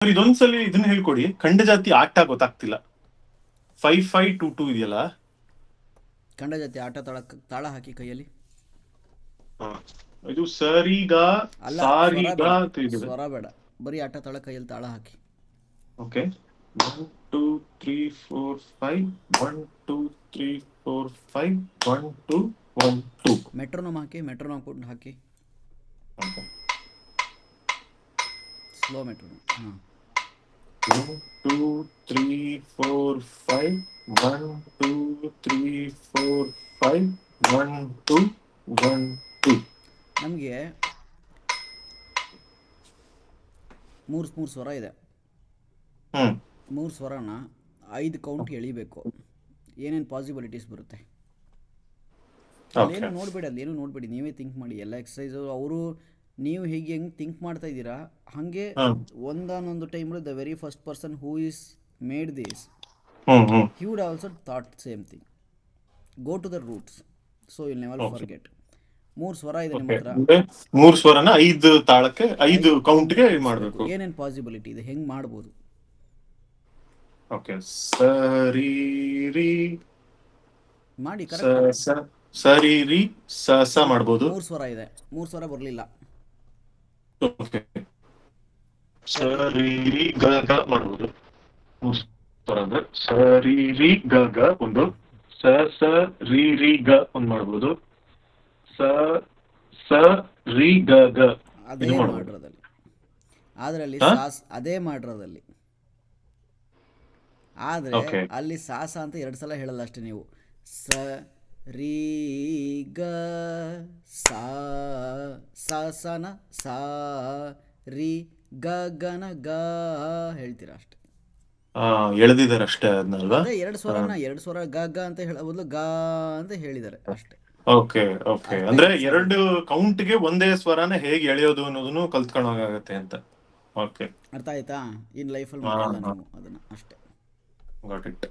ಇದೊಂದ್ಸಲಿ ಇದನ್ನ ಹೇಳ್ಕೊಡಿ, ಖಂಡ ಜಾತಿ ಆಟ ಗೊತ್ತಾಗ್ತಿಲ್ಲ. 5522 ಇದೆಯಲ್ಲ, ಖಂಡ ಜಾತಿ ಆಟ ತಾಳ ಹಾಕಿ ಕೈಯಲ್ಲಿ. ಇದು ಸರಿಗ ಅಲ್ಲ, ಸಾರಿಗ ಸ್ವರ ಬೇಡ, ಬರೀ ಆಟ ತಾಳ ಕೈಯಲ್ಲಿ ತಾಳ ಹಾಕಿ. ಓಕೆ, 1 2 3 4 5 1 2 3 4 5 1 2 1 2. ಮೆಟ್ರೋನೋಮ್ ಹಾಕಿ, ಮೆಟ್ರೋನೋಮ್ ಕೊಟ್ಟು ಹಾಕಿ, ಸ್ಲೋ ಮೆಟ್ರೋನೋಮ್. ಹಾಂ, 1 2 3 4 5 1 2 3 4 5 1 2 1 2. ನಮಗೆ ಮೂರು ಸ್ವರ ಇದೆ. 3 ಸ್ವರನ 5 ಕೌಂಟ್ ಎಳಿಬೇಕು. ಏನೇನು ಪಾಸಿಬಿಲಿಟೀಸ್ ಬರುತ್ತೆ ಅಲ್ಲೇನು ನೋಡಬೇಡಿ, ಅಲ್ಲೇನು ನೋಡಬೇಡಿ, ನೀವೇ ಥಿಂಕ್ ಮಾಡಿ. ಎಲ್ಲ ಎಕ್ಸಸೈಸು ಅವರು ನೀವು ಹೇಗೆ ಹೆಂಗೆ ಥಿಂಕ್ ಮಾಡ್ತಾ ಇದ್ದೀರಾ ಹಾಗೆ ಒಂದಾನೊಂದು ಟೈಮಲ್ಲಿ the very first person who is made this he would also thought same thing. Go to the roots, so will never forget. 3 ಸ್ವರ ಇದೆ ನಿಮ್ಮ ಹತ್ರ. 3 ಸ್ವರನ 5 ತಾಳಕ್ಕೆ 5 ಕೌಂಟ್ಗೆ ಮಾಡಬೇಕು. ಏನೇನು ಪಾಸಿಬಿಲಿಟಿ ಇದೆ, ಹೆಂಗೆ ಮಾಡ್ಬೋದು? ಓಕೆ, ಸರಿ ರಿ ಮಾಡಿ, ಕರೆಕ್ಟ್. ಸರಿ ರಿ ಸ ಮಾಡ್ಬೋದು. 3 ಸ್ವರ ಇದೆ, 3 ಸ್ವರ ಬರಲಿಲ್ಲ. ಓಕೆ, ಸರಿ ರಿ ಗ ಗ ಮಾಡ್ಬೋದು. 3 ಸ್ವರ ಅಂದ್ರೆ ಸರಿ ರಿ ಗ ಗ ಒಂದು, ಸ ಸ ರಿ ರಿ ಗ ಒಂದು ಮಾಡ್ಬೋದು, ಸ ಸ ರಿ ಗ ಗ ಅದೇ ಮಾಡ್ರದಲ್ಲಿ, ಅದರಲ್ಲಿ ಅದೇ ಮಾಡ್ರದಲ್ಲಿ. ಆದರೆ ಅಲ್ಲಿ ಸಾಸ ಅಂತ 2 ಸಲ ಹೇಳಲ್ಲ ಅಷ್ಟೇ ನೀವು. ಸ ರೀ ಗ ಸಾ ಸನ ಸಾ ರೀ ಗ ಗನ ಗ ಹೇಳ್ತೀರಾ ಅಷ್ಟೇ. ಎಳೆದಿದ್ದಾರೆ ಅಷ್ಟೇ ಅದನ್ನಲ್ವಾ? ಅದೇ 2 ಸ್ವರನ 2 ಸ್ವರ ಗ ಗ ಅಂತ ಹೇಳ ಬದಲು ಗ ಅಂತ ಹೇಳಿದ್ದಾರೆ ಅಷ್ಟೇ. ಓಕೆ ಓಕೆ, ಅಂದ್ರೆ 2 ಕೌಂಟ್ಗೆ ಒಂದೇ ಸ್ವರನ ಹೇಗೆ ಎಳೆಯೋದು ಅನ್ನೋದನ್ನು ಕಲ್ತ್ಕೊಳ್ಳೋಕಾಗತ್ತೆ ಅಂತ. ಓಕೆ, ಅರ್ಥ ಆಯ್ತಾ? ಇನ್ ಲೈಫಲ್ಲಿ ಮಾಡಲ್ಲ ನೀವು ಅದನ್ನ ಅಷ್ಟೇ. Got it.